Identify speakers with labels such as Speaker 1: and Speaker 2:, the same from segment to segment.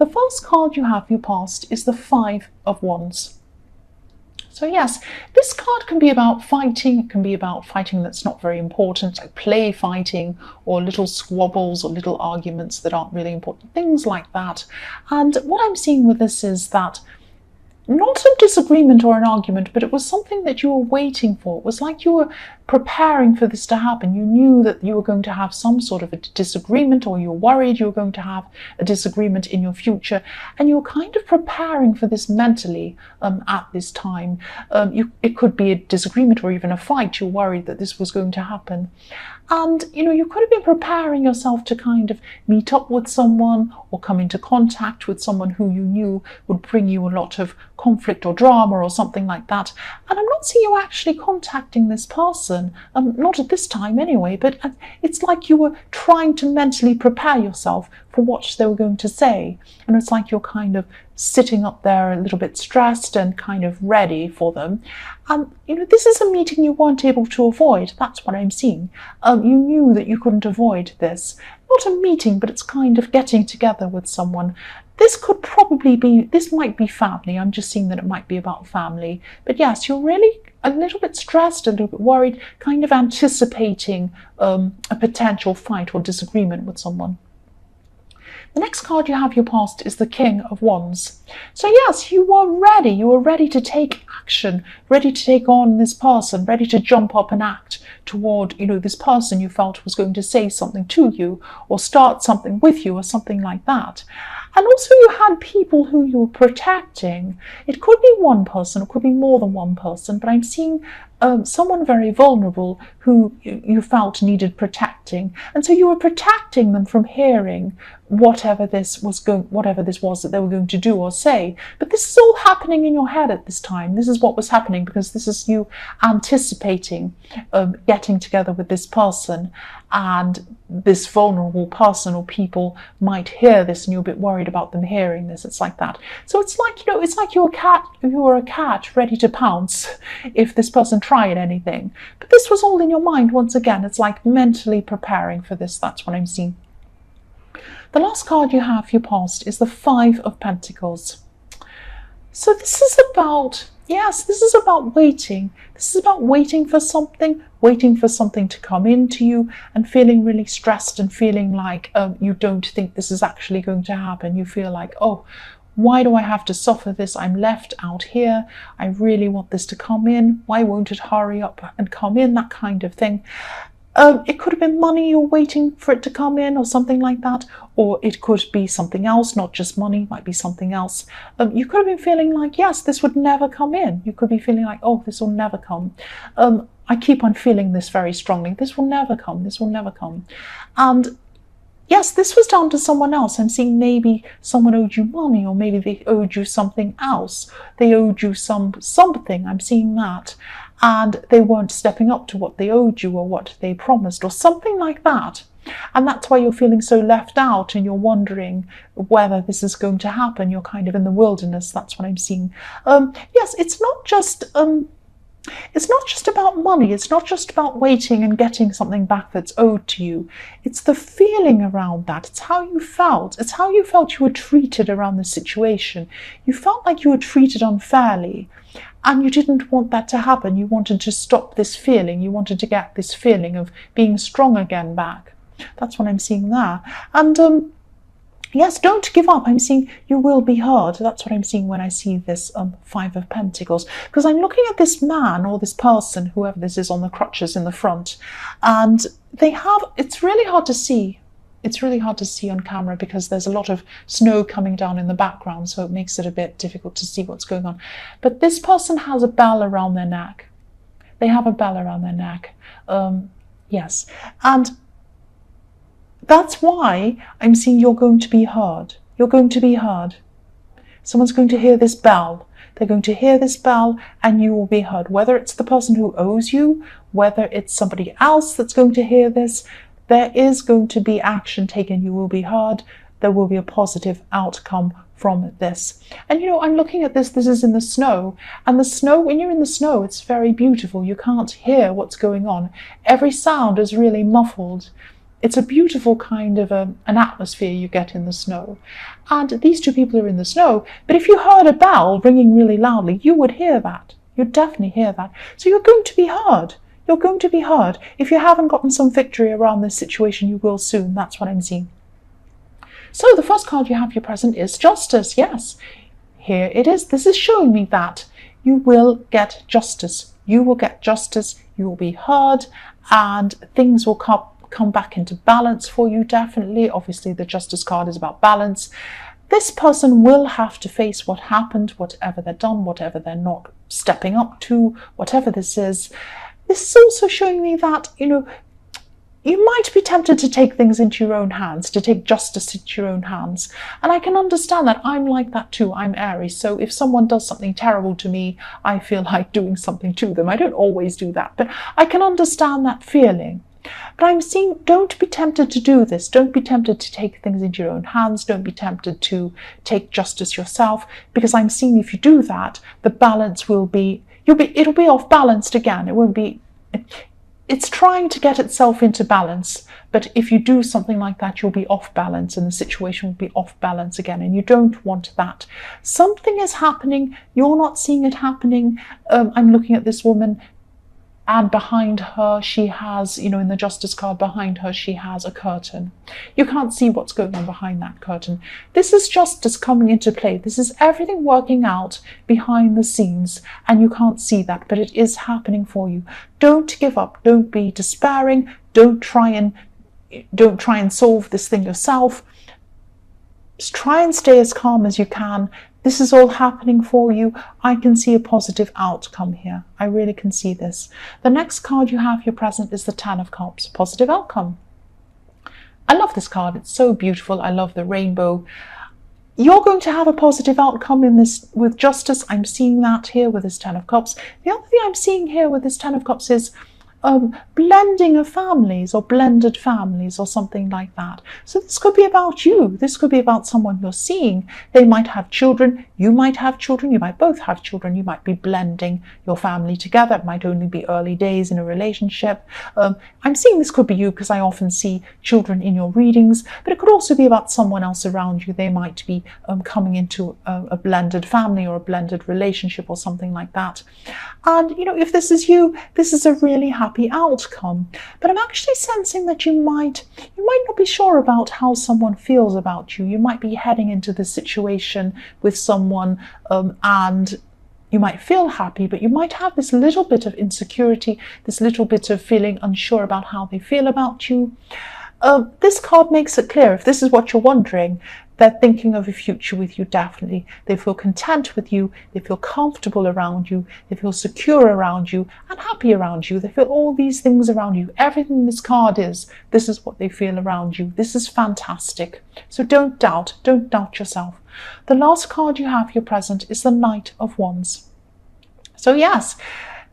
Speaker 1: The first card you have for your past is the Five of Wands. So yes, this card can be about fighting. It can be about fighting that's not very important, like play fighting or little squabbles or little arguments that aren't really important, things like that. And what I'm seeing with this is that not a disagreement or an argument, but it was something that you were waiting for. It was like you were preparing for this to happen. You knew that you were going to have some sort of a disagreement, or you were worried you were going to have a disagreement in your future, and you were kind of preparing for this mentally at this time. It could be a disagreement or even a fight. You're worried that this was going to happen. And, you could have been preparing yourself to kind of meet up with someone or come into contact with someone who you knew would bring you a lot of conflict or drama or something like that. And I'm not seeing you actually contacting this person, not at this time anyway, but it's like you were trying to mentally prepare yourself for what they were going to say. And it's like you're kind of sitting up there a little bit stressed and kind of ready for them. And, this is a meeting you weren't able to avoid. That's what I'm seeing. You knew that you couldn't avoid this. Not a meeting, but it's kind of getting together with someone. This might be family. I'm just seeing that it might be about family. But yes, you're really a little bit stressed, a little bit worried, kind of anticipating a potential fight or disagreement with someone. The next card you have your past is the King of Wands. So yes, you were ready. You were ready to take action, ready to take on this person, ready to jump up and act toward, this person you felt was going to say something to you or start something with you or something like that. And also you had people who you were protecting. It could be one person, it could be more than one person, but I'm seeing someone very vulnerable who you felt needed protecting. And so you were protecting them from hearing whatever this was that they were going to do or say. But this is all happening in your head at this time. This is what was happening because this is you anticipating getting together with this person, and this vulnerable person or people might hear this and you're a bit worried about them hearing this. It's like that. So it's like, it's like you were a cat ready to pounce if this person tried anything. But this was all in your mind once again. It's like mentally preparing for this. That's what I'm seeing. The last card you have for your past is the Five of Pentacles. So this is about waiting. This is about waiting for something to come into you and feeling really stressed and feeling like you don't think this is actually going to happen. You feel like, oh, why do I have to suffer this? I'm left out here. I really want this to come in. Why won't it hurry up and come in? That kind of thing. It could have been money you're waiting for it to come in or something like that, or it could be something else, not just money, might be something else. You could have been feeling like, yes, this would never come in. You could be feeling like, oh, this will never come. I keep on feeling this very strongly. This will never come. This will never come. And yes, this was down to someone else. I'm seeing maybe someone owed you money, or maybe they owed you something else. They owed you something. I'm seeing that. And they weren't stepping up to what they owed you or what they promised or something like that. And that's why you're feeling so left out and you're wondering whether this is going to happen. You're kind of in the wilderness. That's what I'm seeing. Yes, it's not just about money. It's not just about waiting and getting something back that's owed to you. It's the feeling around that. It's how you felt. It's how you felt you were treated around the situation. You felt like you were treated unfairly. And you didn't want that to happen. You wanted to stop this feeling. You wanted to get this feeling of being strong again back. That's what I'm seeing there. And yes, don't give up. I'm seeing you will be heard. That's what I'm seeing when I see this Five of Pentacles. Because I'm looking at this man or this person, whoever this is on the crutches in the front. And it's really hard to see. It's really hard to see on camera because there's a lot of snow coming down in the background, so it makes it a bit difficult to see what's going on. But this person has a bell around their neck. They have a bell around their neck. Yes. And that's why I'm seeing you're going to be heard. You're going to be heard. Someone's going to hear this bell. They're going to hear this bell and you will be heard. Whether it's the person who owes you, whether it's somebody else that's going to hear this, there is going to be action taken. You will be heard. There will be a positive outcome from this. And I'm looking at this is in the snow. And the snow, when you're in the snow, it's very beautiful. You can't hear what's going on. Every sound is really muffled. it's a beautiful kind of an atmosphere you get in the snow. And these two people are in the snow, but if you heard a bell ringing really loudly, you would hear that. You'd definitely hear that. So you're going to be heard. You're going to be heard. If you haven't gotten some victory around this situation, you will soon. That's what I'm seeing. So the first card you have here present is Justice. Yes, here it is. This is showing me that you will get justice. You will get justice. You will be heard, and things will come back into balance for you, definitely. Obviously, the Justice card is about balance. This person will have to face what happened, whatever they're done, whatever they're not stepping up to, whatever this is. This is also showing me that, you might be tempted to take things into your own hands, to take justice into your own hands. And I can understand that. I'm like that too. I'm Aries. So if someone does something terrible to me, I feel like doing something to them. I don't always do that, but I can understand that feeling. But I'm seeing, don't be tempted to do this. Don't be tempted to take things into your own hands. Don't be tempted to take justice yourself, because I'm seeing if you do that, the balance will be, it'll be off balanced again. It won't be, it's trying to get itself into balance. But if you do something like that, you'll be off balance and the situation will be off balance again. And you don't want that. Something is happening. You're not seeing it happening. I'm looking at this woman, and behind her she has, in the Justice card, behind her she has a curtain. You can't see what's going on behind that curtain. This is justice coming into play. This is everything working out behind the scenes, and you can't see that, but it is happening for you. Don't give up. Don't be despairing. Don't try and solve this thing yourself. Just try and stay as calm as you can. This is all happening for you. I can see a positive outcome here. I really can see this. The next card you have here present is the Ten of Cups, positive outcome. I love this card. It's so beautiful. I love the rainbow. You're going to have a positive outcome in this with justice. I'm seeing that here with this Ten of Cups. The other thing I'm seeing here with this Ten of Cups is blending of families or blended families or something like that. So this could be about you. This could be about someone you're seeing. They might have children. You might have children. You might both have children. You might be blending your family together. It might only be early days in a relationship. I'm seeing this could be you because I often see children in your readings, but it could also be about someone else around you. They might be coming into a blended family or a blended relationship or something like that. And, if this is you, this is a really happy outcome. But I'm actually sensing that you might not be sure about how someone feels about you. You might be heading into this situation with someone and you might feel happy, but you might have this little bit of insecurity, this little bit of feeling unsure about how they feel about you. This card makes it clear, if this is what you're wondering, they're thinking of a future with you, definitely. They feel content with you, they feel comfortable around you, they feel secure around you and happy around you. They feel all these things around you. Everything this card is, this is what they feel around you. This is fantastic. So don't doubt yourself. The last card you have here present is the Knight of Wands. So yes,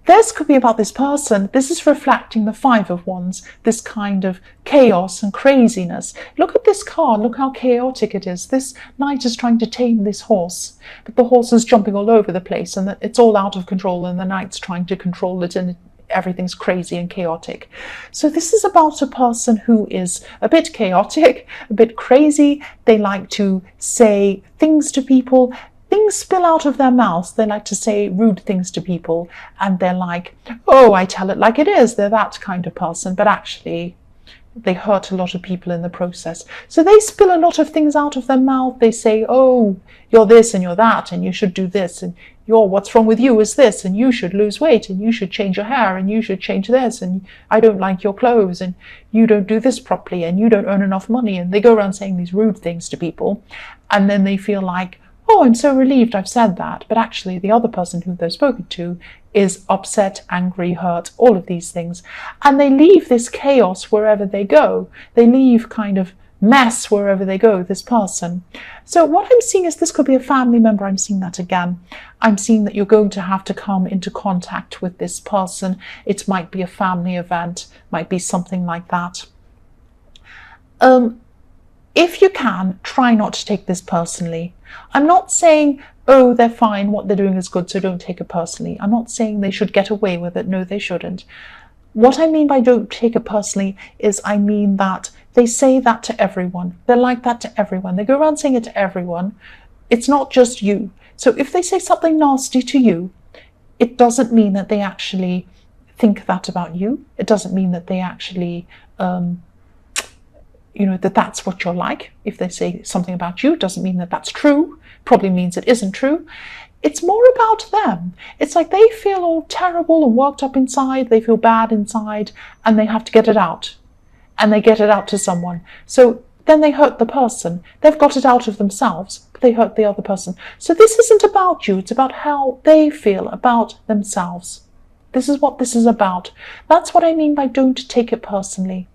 Speaker 1: this could be about this person. This is reflecting the Five of Wands, this kind of chaos and craziness. Look at this card. Look how chaotic it is. This knight is trying to tame this horse, but the horse is jumping all over the place and it's all out of control, and the knight's trying to control it, and everything's crazy and chaotic. So this is about a person who is a bit chaotic, a bit crazy. They like to say things to people. Things spill out of their mouths. They like to say rude things to people, and they're like, oh, I tell it like it is. They're that kind of person, but actually they hurt a lot of people in the process. So they spill a lot of things out of their mouth. They say, oh, you're this and you're that, and you should do this, and what's wrong with you is this, and you should lose weight, and you should change your hair, and you should change this, and I don't like your clothes, and you don't do this properly, and you don't earn enough money. And they go around saying these rude things to people, and then they feel like, oh, I'm so relieved I've said that. But actually the other person who they've spoken to is upset, angry, hurt, all of these things. And they leave this chaos wherever they go. They leave kind of mess wherever they go, this person. So what I'm seeing is this could be a family member. I'm seeing that again. I'm seeing that you're going to have to come into contact with this person. It might be a family event, might be something like that. If you can, try not to take this personally. I'm not saying, oh, they're fine, what they're doing is good, so don't take it personally. I'm not saying they should get away with it. No, they shouldn't. What I mean by don't take it personally is I mean that They say that to everyone. They're like that to everyone. They go around saying it to everyone. It's not just you. So if they say something nasty to you, it doesn't mean that they actually think that about you. It doesn't mean that they actually, that that's what you're like. If they say something about you, it doesn't mean that that's true. Probably means it isn't true. It's more about them. It's like they feel all terrible and worked up inside. They feel bad inside and they have to get it out. And they get it out to someone. So then they hurt the person. They've got it out of themselves, but they hurt the other person. So this isn't about you. It's about how they feel about themselves. This is what this is about. That's what I mean by don't take it personally.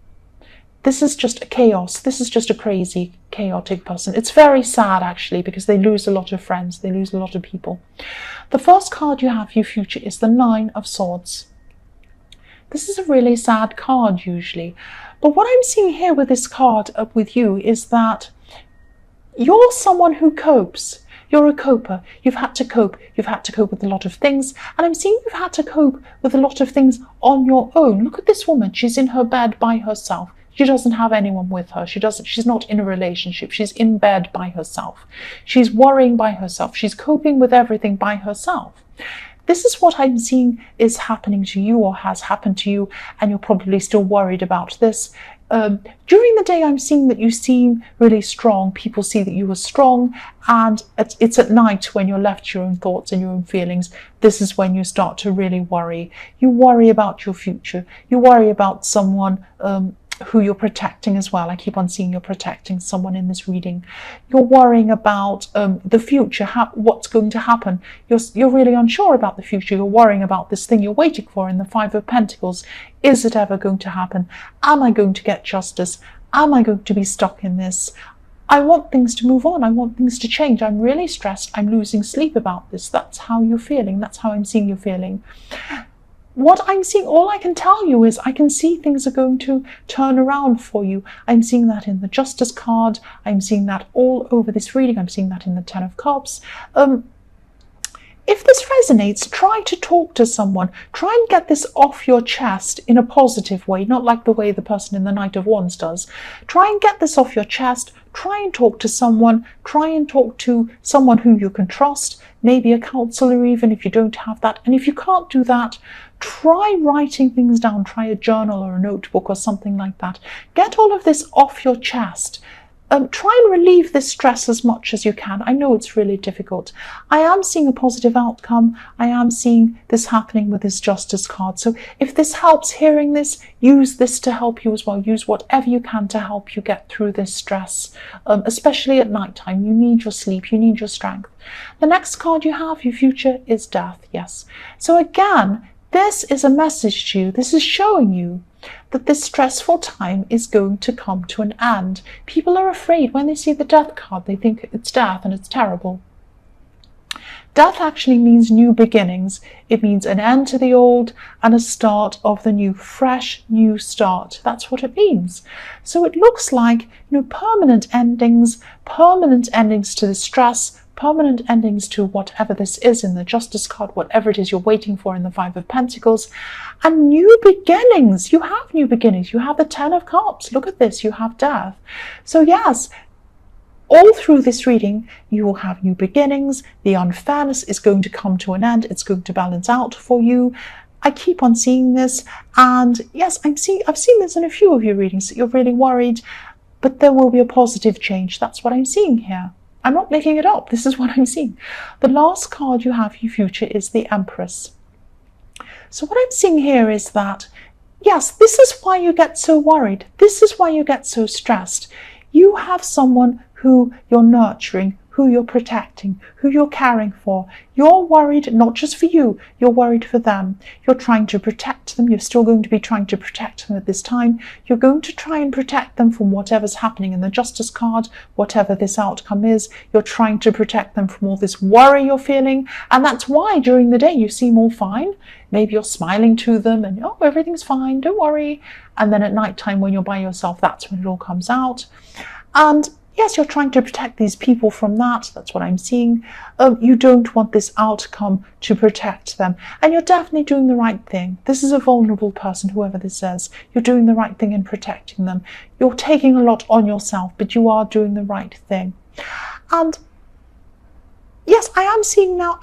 Speaker 1: This is just a chaos. This is just a crazy, chaotic person. It's very sad, actually, because they lose a lot of friends. They lose a lot of people. The first card you have for your future is the Nine of Swords. This is a really sad card, usually. But what I'm seeing here with this card with you is that you're someone who copes. You're a coper. You've had to cope. You've had to cope with a lot of things. And I'm seeing you've had to cope with a lot of things on your own. Look at this woman. She's in her bed by herself. She doesn't have anyone with her. She's not in a relationship. She's in bed by herself. She's worrying by herself. She's coping with everything by herself. This is what I'm seeing is happening to you or has happened to you, and you're probably still worried about this. During the day, I'm seeing that you seem really strong. People see that you are strong, and it's at night when you're left to your own thoughts and your own feelings. This is when you start to really worry. You worry about your future. You worry about someone who you're protecting as well. I keep on seeing you're protecting someone in this reading. You're worrying about the future, what's going to happen. You're really unsure about the future. You're worrying about this thing you're waiting for in the Five of Pentacles. Is it ever going to happen? Am I going to get justice? Am I going to be stuck in this? I want things to move on. I want things to change. I'm really stressed. I'm losing sleep about this. That's how you're feeling. That's how I'm seeing you feeling. What I'm seeing, all I can tell you is I can see things are going to turn around for you. I'm seeing that in the Justice card. I'm seeing that all over this reading. I'm seeing that in the Ten of Cups. If this resonates, try to talk to someone. Try and get this off your chest in a positive way, not like the way the person in the Knight of Wands does. Try and get this off your chest. Try and talk to someone. Try and talk to someone who you can trust, maybe a counselor even if you don't have that. And if you can't do that, try writing things down. Try a journal or a notebook or something like that. Get all of this off your chest. Try and relieve this stress as much as you can. I know it's really difficult. I am seeing a positive outcome. I am seeing this happening with this Justice card. So if this helps, hearing this, use this to help you as well. Use whatever you can to help you get through this stress, especially at night time. You need your sleep. You need your strength. The next card you have, your future, is Death. Yes. So again, this is a message to you. This is showing you that this stressful time is going to come to an end. People are afraid when they see the Death card. They think it's death and it's terrible. Death actually means new beginnings. It means an end to the old and a start of the new, fresh new start. That's what it means. So it looks like, permanent endings to the stress, permanent endings to whatever this is in the Justice card, whatever it is you're waiting for in the Five of Pentacles, and new beginnings. You have new beginnings. You have the Ten of Cups. Look at this. You have Death. So yes, all through this reading, you will have new beginnings. The unfairness is going to come to an end. It's going to balance out for you. I keep on seeing this, and yes, I've seen this in a few of your readings that you're really worried, but there will be a positive change. That's what I'm seeing here. I'm not making it up. This is what I'm seeing. The last card you have for your future is the Empress. So what I'm seeing here is that, yes, this is why you get so worried. This is why you get so stressed. You have someone who you're nurturing, who you're protecting, who you're caring for. You're worried not just for you, you're worried for them. You're trying to protect them. You're still going to be trying to protect them at this time. You're going to try and protect them from whatever's happening in the Justice card, whatever this outcome is. You're trying to protect them from all this worry you're feeling. And that's why during the day you seem all fine. Maybe you're smiling to them and, oh, everything's fine, don't worry. And then at night time when you're by yourself, that's when it all comes out. And Yes, you're trying to protect these people from that. That's what I'm seeing. You don't want this outcome to protect them. And you're definitely doing the right thing. This is a vulnerable person, whoever this is. You're doing the right thing in protecting them. You're taking a lot on yourself, but you are doing the right thing. And yes, I am seeing now,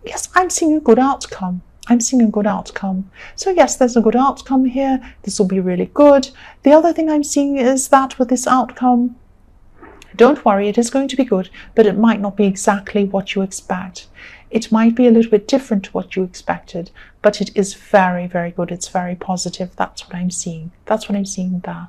Speaker 1: yes, I'm seeing a good outcome. I'm seeing a good outcome. So yes, there's a good outcome here. This will be really good. The other thing I'm seeing is that with this outcome, don't worry, it is going to be good, but it might not be exactly what you expect. It might be a little bit different to what you expected, but it is very, very good. It's very positive. That's what I'm seeing. That's what I'm seeing there.